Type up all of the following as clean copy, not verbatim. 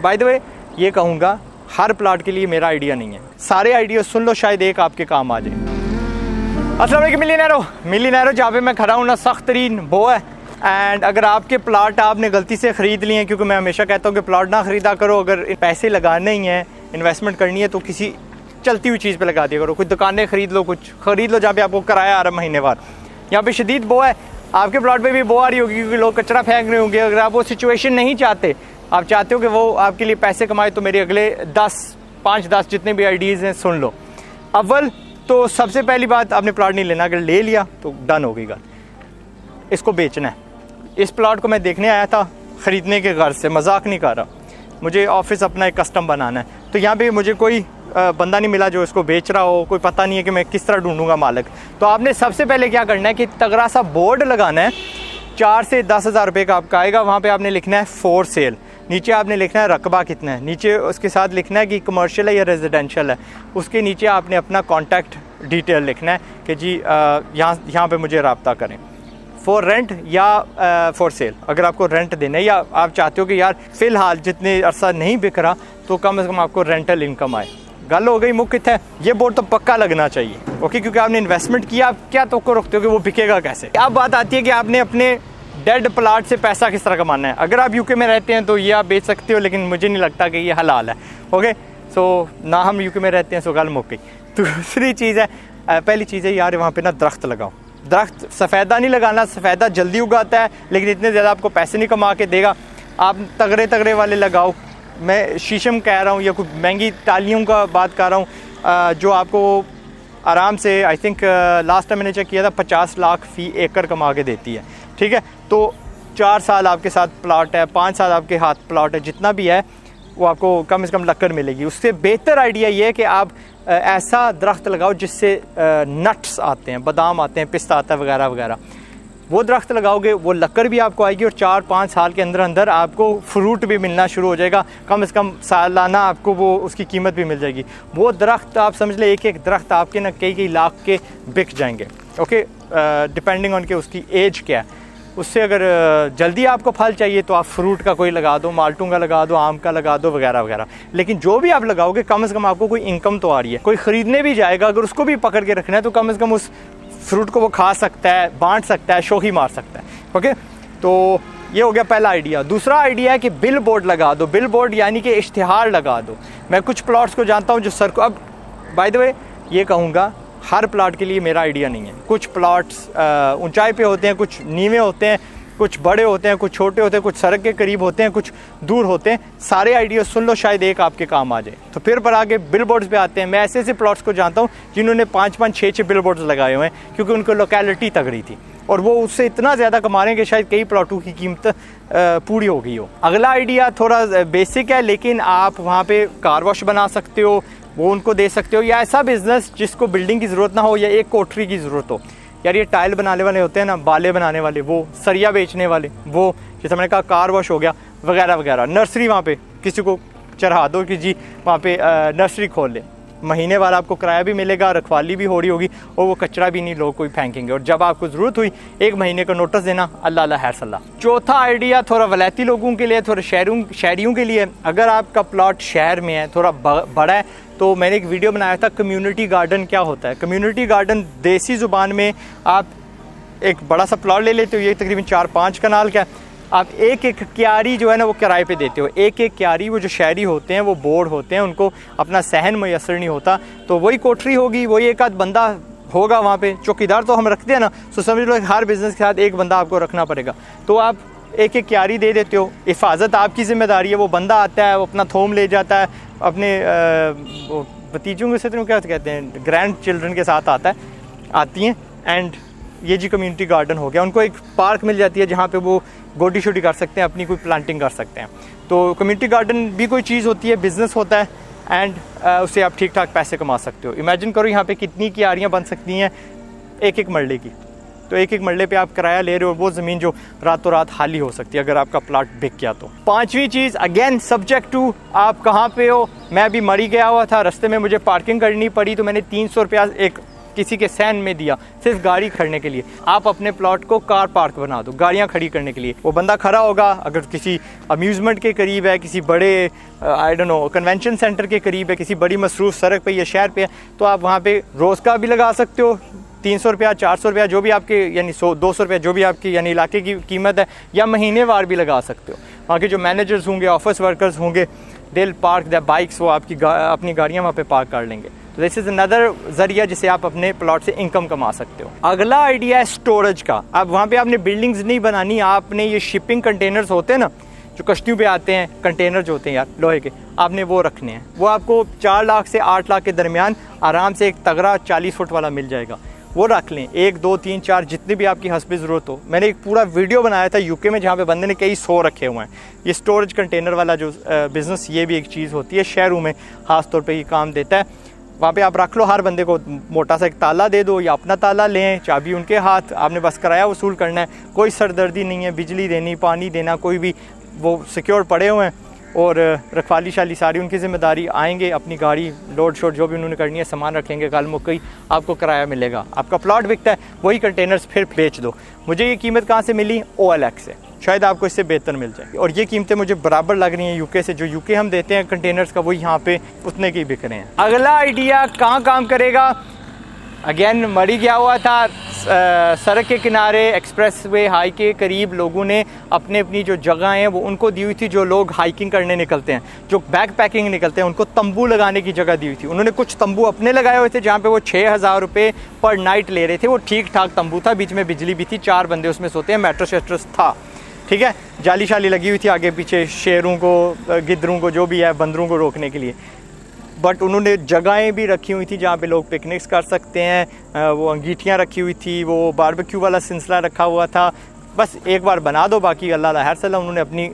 By the way ये कहूँगा हर plot के लिए मेरा आइडिया नहीं है, सारे आइडिया सुन लो, शायद एक आपके काम आ जाए। अस्सलाम वालेकुम मिलीनेरो जहाँ पे मैं खड़ा हूँ ना, सख्त तरीन वो है। एंड अगर आपके प्लाट आपने गलती से ख़रीद लिए हैं, क्योंकि मैं हमेशा कहता हूँ कि प्लाट ना ख़रीदा करो, अगर पैसे लगाने ही हैं, इन्वेस्टमेंट करनी है तो किसी चलती हुई चीज़ पे लगा दिया करो। कुछ दुकानें ख़रीद लो, कुछ ख़रीद लो जहाँ पे आपको किराया आ रहा है महीनेवार। यहाँ पे शदीद बो है, आपके प्लाट पे भी बो आ रही होगी क्योंकि लोग कचरा फेंक रहे होंगे। अगर आप वो सिचुएशन नहीं चाहते, आप चाहते हो कि वो आपके लिए पैसे कमाए, तो मेरे अगले 5-10 जितने भी आइडियाज़ हैं सुन लो। अव्वल तो सबसे पहली बात, आपने प्लाट नहीं लेना, अगर ले लिया तो डन हो गई गल। इसको बेचना है। इस प्लाट को मैं देखने आया था ख़रीदने के गर्ज से, मजाक नहीं कर रहा। मुझे ऑफिस अपना एक कस्टम बनाना है, तो यहाँ पे मुझे कोई बंदा नहीं मिला जो इसको बेच रहा हो, कोई पता नहीं है कि मैं किस तरह ढूंढूंगा मालिक। तो आपने सबसे पहले क्या करना है कि तगड़ा सा बोर्ड लगाना है, 4 से 10 हज़ार रुपये का आपका आएगा। वहाँ पे आपने लिखना है फॉर सेल, नीचे आपने लिखना है रकबा कितना है, नीचे उसके साथ लिखना है कि कमर्शियल है या रेजिडेंशियल है। उसके नीचे आपने अपना कॉन्टैक्ट डिटेल लिखना है कि जी यहाँ पे मुझे रब्ता करें, फॉर रेंट या फॉर सेल। अगर आपको रेंट देना है या आप चाहते हो कि यार फ़िलहाल जितने अरसा नहीं बिक रहा तो कम से कम आपको रेंटल इनकम आए, गल हो गई मुख्य है। ये बोर्ड तो पक्का लगना चाहिए, ओके, क्योंकि आपने इन्वेस्टमेंट किया, आप क्या तो रखते हो कि वो बिकेगा कैसे। अब बात आती है कि आपने अपने डेड प्लाट से पैसा किस तरह कमाना है। अगर आप यूके में रहते हैं तो ये आप बेच सकते हो, लेकिन मुझे नहीं लगता कि ये हलाल है, ओके। सो ना हम यूके में रहते हैं, सो गल मुक गई। दूसरी चीज़ है, पहली चीज़ है यार वहाँ पे ना दरख्त लगाओ। दरख्त सफ़ेदा नहीं लगाना, सफ़ेदा जल्दी उगाता है लेकिन इतने ज़्यादा आपको पैसे नहीं कमा के देगा। आप तगड़े वाले लगाओ। मैं शीशम कह रहा हूँ या कुछ महंगी टालियों का बात कर रहा हूँ, जो आपको आराम से, आई थिंक लास्ट टाइम मैंने चेक किया था, 50 लाख फ़ी एकड़ कमा के देती है, ठीक है। तो 4 साल आपके साथ प्लॉट है, 5 साल आपके हाथ प्लॉट है, जितना भी है वो आपको कम से कम लक्कड़ मिलेगी। उससे बेहतर आइडिया ये है कि आप ऐसा दरख्त लगाओ जिससे नट्स आते हैं, बादाम आते हैं, पिस्ता आता है वगैरह वगैरह। वो दरख्त लगाओगे, वो लक्कड़ भी आपको आएगी और 4-5 साल के अंदर अंदर आपको फ्रूट भी मिलना शुरू हो जाएगा। कम से कम सालाना आपको वो उसकी कीमत भी मिल जाएगी। वो दरख्त आप समझ ले, एक दरख्त आपके ना कई लाख के बिक जाएंगे, ओके, डिपेंडिंग ऑन के उसकी एज क्या है। उससे अगर जल्दी आपको फल चाहिए तो आप फ्रूट का कोई लगा दो, माल्टों का लगा दो, आम का लगा दो वगैरह वगैरह। लेकिन जो भी आप लगाओगे कम से कम आपको कोई इनकम तो आ रही है। कोई ख़रीदने भी जाएगा, अगर उसको भी पकड़ के रखना है तो कम से कम उस फ्रूट को वो खा सकता है, बांट सकता है, शोही मार सकता है, ओके। तो ये हो गया पहला आइडिया। दूसरा आइडिया है कि बिल बोर्ड लगा दो। बिल बोर्ड यानी कि इश्तिहार लगा दो। मैं कुछ प्लॉट्स को जानता हूँ जो सर को, अब बाय द वे ये कहूँगा हर प्लाट के लिए मेरा आइडिया नहीं है। कुछ प्लाट्स ऊंचाई पे होते हैं, कुछ नीवे होते हैं, कुछ बड़े होते हैं, कुछ छोटे होते हैं, कुछ सड़क के करीब होते हैं, कुछ दूर होते हैं। सारे आइडिया सुन लो, शायद एक आपके काम आ जाए। तो फिर पर आगे बिल बोर्ड्स पे आते हैं। मैं ऐसे प्लॉट्स को जानता हूँ जिन्होंने 5-5, 6-6 बिल बोर्ड्स लगाए हुए हैं, क्योंकि उनको लोकेलिटी तगड़ी थी और वो उससे इतना ज़्यादा कमा रहे हैं कि शायद कई प्लॉटों की कीमत पूरी हो गई हो। अगला आइडिया थोड़ा बेसिक है, लेकिन आप वहाँ पर कार वॉश बना सकते हो, वो उनको दे सकते हो, या ऐसा बिज़नेस जिसको बिल्डिंग की ज़रूरत ना हो या एक कोठरी की ज़रूरत हो। यार ये टाइल बनाने वाले होते हैं ना, बाले बनाने वाले, वो सरिया बेचने वाले, वो जैसे मैंने कहा कार वॉश हो गया वगैरह वगैरह। नर्सरी वहाँ पे किसी को चढ़ा दो कि जी वहाँ पे नर्सरी खोल ले, महीने वाला आपको किराया भी मिलेगा, रखवाली भी हो रही होगी और वो कचरा भी नहीं लोग कोई फेंकेंगे। और जब आपको ज़रूरत हुई 1 महीने का नोटिस देना, अल्लाह खैर सल्ला। चौथा आइडिया थोड़ा वलैती लोगों के लिए, थोड़ा शहरियों के लिए। अगर आपका प्लॉट शहर में है, थोड़ा बड़ा है, तो मैंने एक वीडियो बनाया था कम्युनिटी गार्डन क्या होता है। कम्युनिटी गार्डन देसी ज़ुबान में, आप एक बड़ा सा प्लॉट ले लेते हो, ये तकरीबन 4-5 कनाल का है। आप एक क्यारी जो है ना वो किराए पे देते हो। एक क्यारी, वो जो शहरी होते हैं वो बोर्ड होते हैं, उनको अपना सहन मैसर नहीं होता, तो वही कोठरी होगी, वही एक आध बंदा होगा वहाँ पे। चौकीदार तो हम रखते हैं ना, तो समझ लो हर बिज़नेस के साथ एक बंदा आपको रखना पड़ेगा। तो आप एक क्यारी दे देते हो, हिफाजत आपकी ज़िम्मेदारी है। वो बंदा आता है, वो अपना थोम ले जाता है, अपने भतीजों के साथ क्या कहते हैं, ग्रैंड चिल्ड्रन के साथ आता है, आती हैं। एंड ये जी कम्युनिटी गार्डन हो गया। उनको एक पार्क मिल जाती है जहाँ पे वो गोडी शोडी कर सकते हैं, अपनी कोई प्लांटिंग कर सकते हैं। तो कम्युनिटी गार्डन भी कोई चीज़ होती है, बिज़नेस होता है, एंड उससे आप ठीक ठाक पैसे कमा सकते हो। इमेजिन करो यहाँ पे कितनी क्यारियाँ बन सकती हैं एक मरले की। तो एक मरले पे आप किराया ले रहे हो, वो ज़मीन जो रातों रात खाली हो सकती है अगर आपका प्लाट बिक गया तो। पांचवी चीज़, अगेन सब्जेक्ट टू आप कहाँ पे हो। मैं अभी मरी गया हुआ था, रास्ते में मुझे पार्किंग करनी पड़ी, तो मैंने 300 रुपया एक किसी के सैन में दिया सिर्फ गाड़ी खड़ने के लिए। आप अपने प्लॉट को कार पार्क बना दो, गाड़ियाँ खड़ी करने के लिए। वो बंदा खड़ा होगा, अगर किसी अम्यूज़मेंट के करीब है, किसी बड़े I don't know convention centre के करीब है, किसी बड़ी मसरूफ़ सड़क पे या शहर पे है, तो आप वहाँ पे रोज़ का भी लगा सकते हो, 300 रुपया 400 रुपया जो भी आपके यानी 100-200 रुपया जो भी आपकी यानी इलाके की कीमत है, या महीने वार भी लगा सकते हो। वहाँ के जो मैनेजर्स होंगे, ऑफिस वर्कर्स होंगे, दिल पार्क द बाइक्स, वो आपकी अपनी गाड़ियाँ वहाँ पे पार्क कर लेंगे। तो दिस इज़ अनदर ज़रिया जिससे आप अपने प्लॉट से इनकम कमा सकते हो। अगला आइडिया है स्टोरेज का। अब वहाँ पे आपने बिल्डिंग्स नहीं बनानी, आपने ये शिपिंग कंटेनर्स होते हैं ना, जो कश्तियों पे आते हैं, कंटेनर जो होते हैं यार लोहे के, आपने वो रखने हैं। वो आपको 4 लाख से 8 लाख के दरमियान आराम से एक तगड़ा 40 फुट वाला मिल जाएगा। वो रख लें, 1 2 3 4 जितनी भी आपकी हस्बी ज़रूरत हो। मैंने एक पूरा वीडियो बनाया था यूके में, जहाँ पे बंदे ने कई 100 रखे हुए हैं। ये स्टोरेज कंटेनर वाला जो बिज़नेस, ये भी एक चीज़ होती है, शहरों में ख़ास तौर पे ये काम देता है। वहाँ पे आप रख लो, हर बंदे को मोटा सा एक ताला दे दो या अपना ताला लें, चाबी उनके हाथ, आपने बस किराया वसूल करना है, कोई सरदर्दी नहीं है, बिजली देनी, पानी देना, कोई भी, वो सिक्योर पड़े हुए हैं और रखवाली शाली सारी उनकी ज़िम्मेदारी। आएंगे, अपनी गाड़ी लोड शोड जो भी उन्होंने करनी है सामान रखेंगे, कल मुकई आपको किराया मिलेगा। आपका प्लॉट बिकता है, वही कंटेनर्स फिर बेच दो। मुझे ये कीमत कहाँ से मिली? OLX से, शायद आपको इससे बेहतर मिल जाएगी। और ये कीमतें मुझे बराबर लग रही हैं यूके से। जो यूके हम देते हैं कंटेनर्स का, वो यहाँ पे उतने के ही बिक रहे हैं। अगला आइडिया कहाँ काम करेगा? अगेन मरी गया हुआ था, सड़क के किनारे, एक्सप्रेस वे हाई के करीब लोगों ने अपने अपनी जो जगह हैं वो उनको दी हुई थी। जो लोग हाइकिंग करने निकलते हैं, जो बैक पैकिंग निकलते हैं, उनको तंबू लगाने की जगह दी हुई थी। उन्होंने कुछ तंबू अपने लगाए हुए थे, जहाँ पे वो 6000 रुपये पर नाइट ले रहे थे। वो ठीक ठाक तंबू था, बीच में बिजली भी थी, 4 बंदे उसमें सोते हैं, मैट्रेस वैट्रेस था, ठीक है। जाली शाली लगी हुई थी आगे पीछे, शेरों को, गिद्धरों को, जो भी है, बंदरों को रोकने के लिए। बट उन्होंने जगहें भी रखी हुई थी जहाँ पे लोग पिकनिक्स कर सकते हैं। वो अंगीठियाँ रखी हुई थी, वो बारबेक्यू वाला सिलसिला रखा हुआ था। बस एक बार बना दो, बाकी अल्लाह ला हर सलाह। उन्होंने अपनी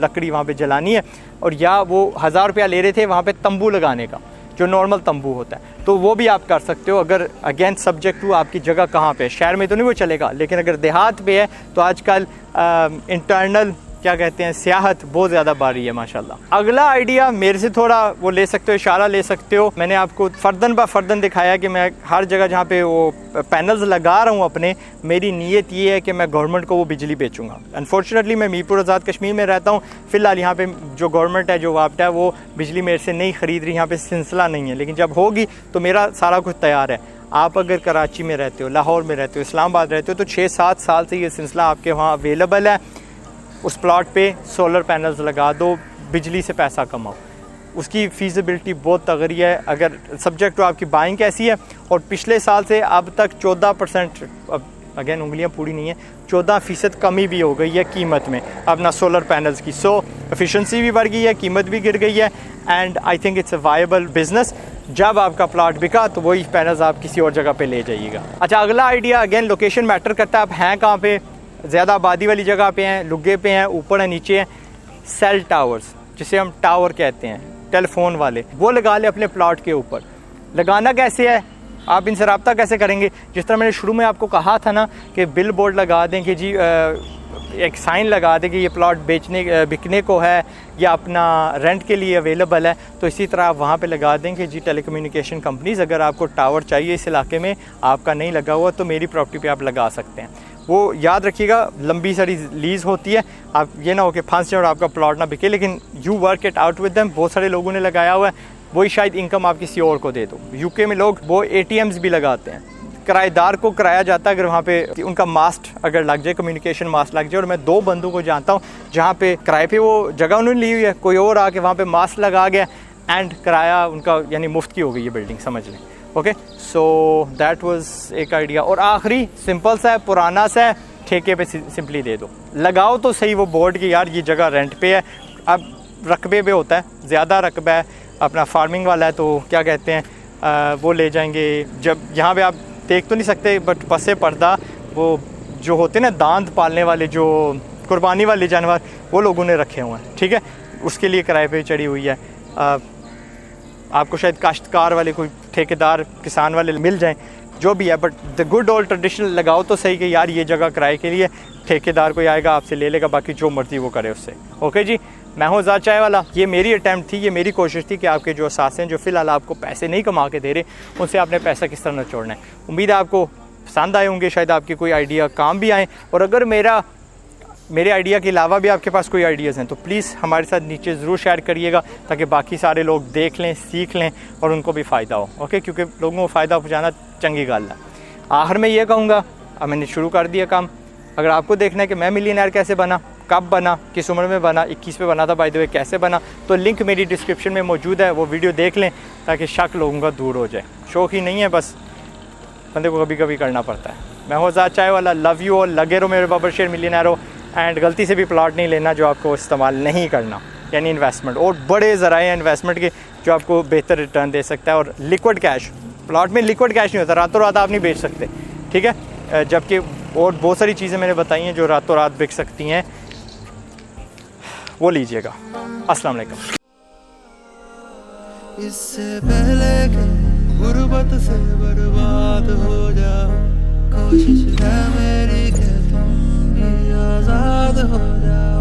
लकड़ी वहाँ पे जलानी है। और या वो 1000 रुपया ले रहे थे वहाँ पे तंबू लगाने का, जो नॉर्मल तंबू होता है, तो वो भी आप कर सकते हो। अगर अगेन सब्जेक्ट टू आपकी जगह कहाँ पे है, शहर में तो नहीं वो चलेगा, लेकिन अगर देहात पे है तो आजकल इंटरनल क्या कहते हैं, सियाहत बहुत ज़्यादा बढ़ रही है माशाल्लाह। अगला आइडिया मेरे से थोड़ा वो ले सकते हो, इशारा ले सकते हो। मैंने आपको फर्दन बा फर्दन दिखाया कि मैं हर जगह जहाँ पे वो पैनल्स लगा रहा हूँ अपने, मेरी नीयत ये है कि मैं गवर्नमेंट को वो बिजली बेचूंगा। अनफॉर्चुनेटली मैं मीरपुर आज़ाद कश्मीर में रहता हूँ, फ़िलहाल यहाँ पे जो गवर्नमेंट है, जो वापटा है, वो बिजली मेरे से नहीं ख़रीद रही, यहाँ पे सिलसिला नहीं है। लेकिन जब होगी तो मेरा सारा कुछ तैयार है। आप अगर कराची में रहते हो, लाहौर में रहते हो, इस्लामाबाद रहते हो, तो 6-7 साल से ये सिलसिला आपके वहाँ अवेलेबल है। उस प्लॉट पे सोलर पैनल्स लगा दो, बिजली से पैसा कमाओ। उसकी फीसिबिलिटी बहुत तगड़ी है, अगर सब्जेक्ट तो आपकी बाइंग कैसी है। और पिछले साल से अब तक 14%, अगेन उंगलियां पूरी नहीं है, 14% कमी भी हो गई है कीमत में अपना सोलर पैनल्स की। सो एफिशिएंसी भी बढ़ गई है, कीमत भी गिर गई है, and I think it's a viable business. जब आपका प्लॉट बिका तो वही पैनल्स आप किसी और जगह पे ले जाइएगा। अच्छा, अगला आइडिया, अगेन लोकेशन मैटर करता है। आप हैं कहाँ पे? ज़्यादा आबादी वाली जगह पे हैं, लुग्गे पे हैं, ऊपर है, नीचे हैं। सेल टावर्स, जिसे हम टावर कहते हैं, टेलीफोन वाले, वो लगा ले अपने प्लॉट के ऊपर। लगाना कैसे है, आप इनसे रब्ता कैसे करेंगे? जिस तरह मैंने शुरू में आपको कहा था ना कि बिल बोर्ड लगा दें कि जी एक साइन लगा दें कि ये प्लॉट बिकने को है या अपना रेंट के लिए अवेलेबल है, तो इसी तरह आप वहाँ पे लगा दें कि जी टेलीकम्युनिकेशन कंपनीज़, अगर आपको टावर चाहिए इस इलाके में, आपका नहीं लगा हुआ, तो मेरी प्रॉपर्टी पे आप लगा सकते हैं। वो याद रखिएगा, लंबी सारी लीज़ होती है, आप ये ना हो कि फंस जाए और आपका प्लॉट ना बिके, लेकिन you work it out with them. बहुत सारे लोगों ने लगाया हुआ है, वही शायद इनकम आप किसी और को दे दो। यूके में लोग वो ATMs भी लगाते हैं, किराएदार को कराया जाता है। अगर वहाँ पे उनका मास्ट अगर लग जाए, कम्युनिकेशन मास्ट लग जाए, और मैं 2 बंदों को जानता हूँ जहाँ पे किराए पे वो जगह उन्होंने ली हुई है, कोई और आके वहाँ पे मास्ट लगा गया एंड किराया उनका यानी मुफ्त की हो गई है बिल्डिंग, समझ लें। ओके, सो दैट वाज एक आइडिया। और आखिरी सिंपल सा है, पुराना सा है, ठेके पे सिंपली दे दो। लगाओ तो सही वो बोर्ड की, यार ये जगह रेंट पे है। अब रकबे पे होता है, ज़्यादा रकबा है, अपना फार्मिंग वाला है, तो क्या कहते हैं वो ले जाएंगे। जब यहाँ पे आप देख तो नहीं सकते, बट पसे पर्दा वो जो होते हैं ना दांत पालने वाले, जो कुर्बानी वाले जानवर, वो लोगों ने रखे हुए हैं, ठीक है, उसके लिए किराए पे चढ़ी हुई है। आपको शायद काश्तकार वाले कोई ठेकेदार किसान वाले मिल जाएं, जो भी है, but the good old traditional लगाओ तो सही कि यार ये जगह किराए के लिए, ठेकेदार कोई आएगा आपसे ले लेगा, बाकी जो मर्जी वो करे उससे। ओके जी, मैं हूँ ज़ात चाय वाला। ये मेरी अटैम्प्ट थी, ये मेरी कोशिश थी कि आपके जो साथ हैं जो फ़िलहाल आपको पैसे नहीं कमा के दे रहे, उनसे आपने पैसा किस तरह छोड़ना है। उम्मीद है आपको पसंद आए होंगे, शायद आपके कोई आइडिया काम भी आए। और अगर मेरे आइडिया के अलावा भी आपके पास कोई आइडियाज़ हैं तो प्लीज़ हमारे साथ नीचे ज़रूर शेयर करिएगा, ताकि बाकी सारे लोग देख लें, सीख लें और उनको भी फ़ायदा हो। ओके, क्योंकि लोगों को फ़ायदा पहुँचाना चंगी गल है। आखिर में ये कहूँगा, अब मैंने शुरू कर दिया काम। अगर आपको देखना है कि मैं मिलियनेयर कैसे बना, कब बना, किस उम्र में बना, 21 पे बना था बाय द वे, कैसे बना, तो लिंक मेरी डिस्क्रिप्शन में मौजूद है, वो वीडियो देख लें ताकि शक लोगों का दूर हो जाए। शौक ही नहीं है, बस बंदे को कभी कभी करना पड़ता है। मैं हूँ ज़ात चाय वाला, लव यू ऑल। लगे रहो मेरे बबर शेयर मिलियनेयर हो। एंड गलती से भी प्लॉट नहीं लेना जो आपको इस्तेमाल नहीं करना, यानी इन्वेस्टमेंट। और बड़े ज़राए हैं इन्वेस्टमेंट के जो आपको बेहतर रिटर्न दे सकता है। और लिक्विड कैश, प्लॉट में लिक्विड कैश नहीं होता, रातों रात आप नहीं बेच सकते, ठीक है। जबकि और बहुत सारी चीज़ें मैंने बताई हैं जो रातों रात बिक सकती हैं, वो लीजिएगा। अस्सलाम वालेकुम। इससे पहले कि गुर्बत से बर्बाद हो जाओ, कोशिश है मेरी कि तुम भी आजाद हो जाओ।